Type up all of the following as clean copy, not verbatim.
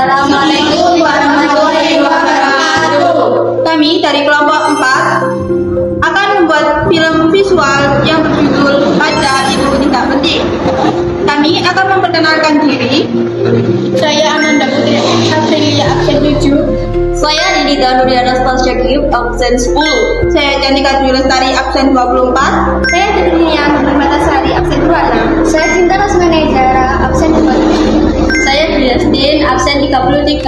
Assalamualaikum warahmatullahi wabarakatuh. Kami dari kelompok 4 akan membuat film visual yang berjudul Pajak Itu Tidak Penting. Kami akan memperkenalkan diri. Saya Ananda Putri Aprilia, absen 7. Saya Didita Nuriana Stasya Giyup, absen 10. Saya Cantika Dwi Lestari, absen 24. Saya Fitrinia Batasari, absen 26. Saya Cinta Rasmana Jara, absen 27. Saya Dwi Destin, absen 33.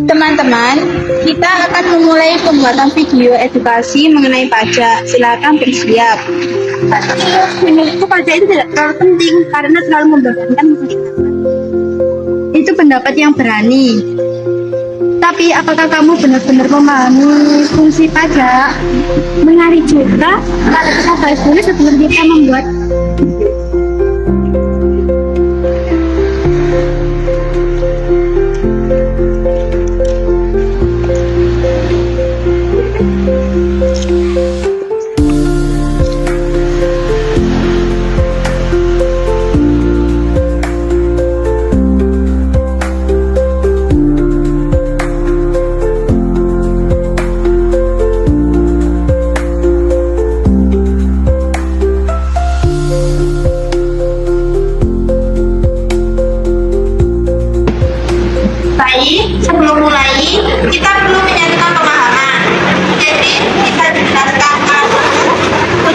Teman-teman, kita akan memulai pembuatan video edukasi mengenai pajak. Silakan bersiap. Menurutku pajak itu tidak terlalu penting karena terlalu membebankan masyarakat. Itu pendapat yang berani. Tapi apakah kamu benar-benar memahami fungsi pajak? Menarik juga kalau kita bahas dulu sebelum kita membuat. Sebelum mulai, kita perlu menyatukan pemahaman. Jadi, kita jelaskan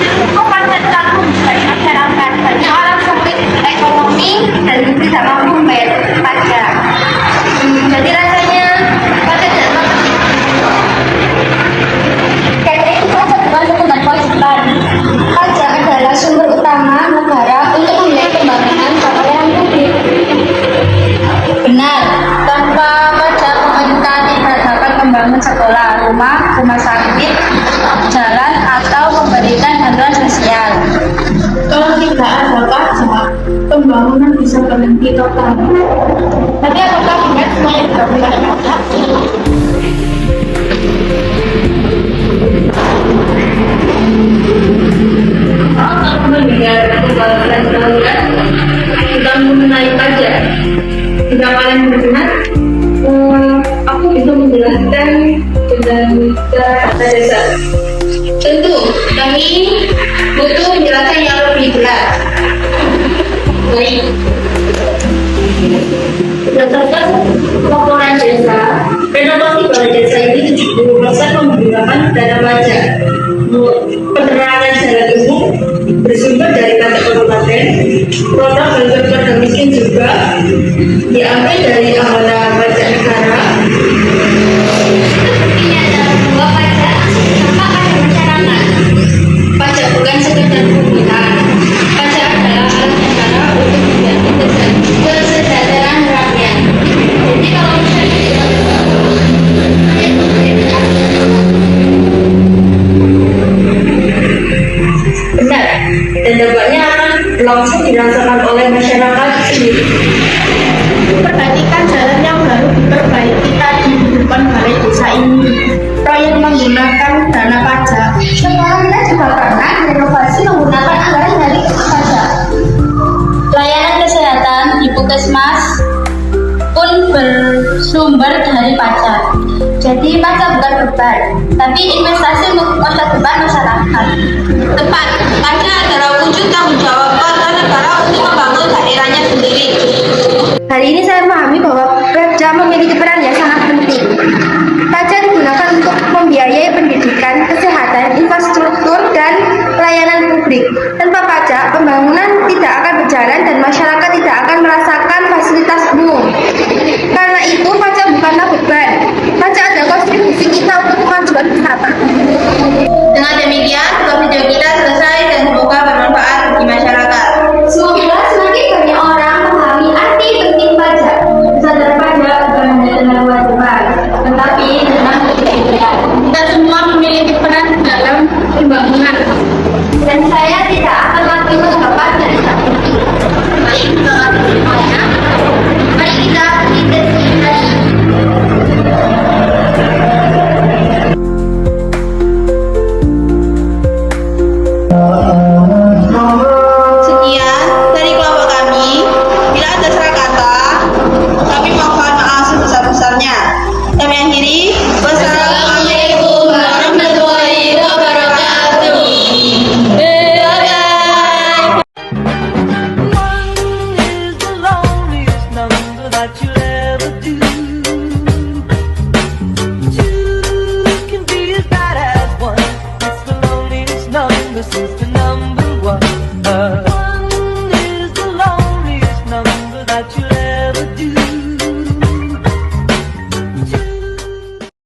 hukum pajak tanggung bagi masyarakat, bagi orang sempit ekonomi dan tidak mampu membayar pajak. Jadi rasanya pajak tidak penting. Karena itu pajak bukan sekedar kewajiban. Pajak adalah sumber utama negara untuk membiayai pembangunan pelayanan publik. Benar, tanpa pajak pemerintah tidak dapat membangun sekolah, rumah sakit, jalan, atau memberikan bantuan sosial. Kalau tidak ada pajak, pembangunan bisa berhenti total. Tapi apakah benar semuanya tidak boleh pajak? Aku mendengar pembahasan kalian tentang mengenai pajak. Jika kalian berkenan, aku bisa menjelaskan dengan cara dasar. Tentu, kami butuh penjelasan yang lebih jelas. Baik. Berdasarkan laporan desa, renovasi balai desa ini 70% menggunakan dana pajak. Penerangan jalan umum bersumber dari pajak kabupaten, program bantuan keluarga miskin juga diambil dari amanah pajak negara. Ini adalah sebuah pajak dampak pada masyarakat. Pajak bukan sekedar penggunaan. Pajak adalah alat negara untuk menjamin kesejahteraan rakyat. Jadi kalau misalnya kita Benar, dan dampaknya akan langsung dirasakan oleh masyarakat sendiri. Perhatikan jalan yang baru diperbaiki tadi di depan balai desa ini. Proyek menggunakan dana pajak. sekarang kita juga pernah renovasi menggunakan anggaran dari pajak. Layanan kesehatan di puskesmas pun bersumber dari pajak. Jadi pajak bukan beban, tapi investasi untuk masa depan masyarakat. Tepat, pajak adalah wujud tanggung jawab warga negara untuk membangun daerahnya sendiri. Hari ini saya memahami bahwa pajak memiliki peran yang sangat penting. Pajak digunakan untuk membiayai pendidikan, kesehatan, infrastruktur, dan pelayanan publik. Tanpa pajak, pembangunan tidak akan berjalan dan masyarakat tidak akan merasakan fasilitas umum. Karena itu, pajak bukanlah beban. Pajak adalah kontribusi kita untuk kemajuan bersama. Dengan demikian, video kita selesai dan semoga perkembangan. Dan saya tidak akan lagi mendapat dari satu. Mari kita identifikasi. Sekian dari kelompok kami. Bila ada salah kata, kami mohon maaf sebesar-besarnya. Kami akhiri. Wassalamualaikum warahmatullahi wabarakatuh. Bye-bye. One is the loneliest number that you'll ever do. Two can be as bad as one. It's the loneliest number since the number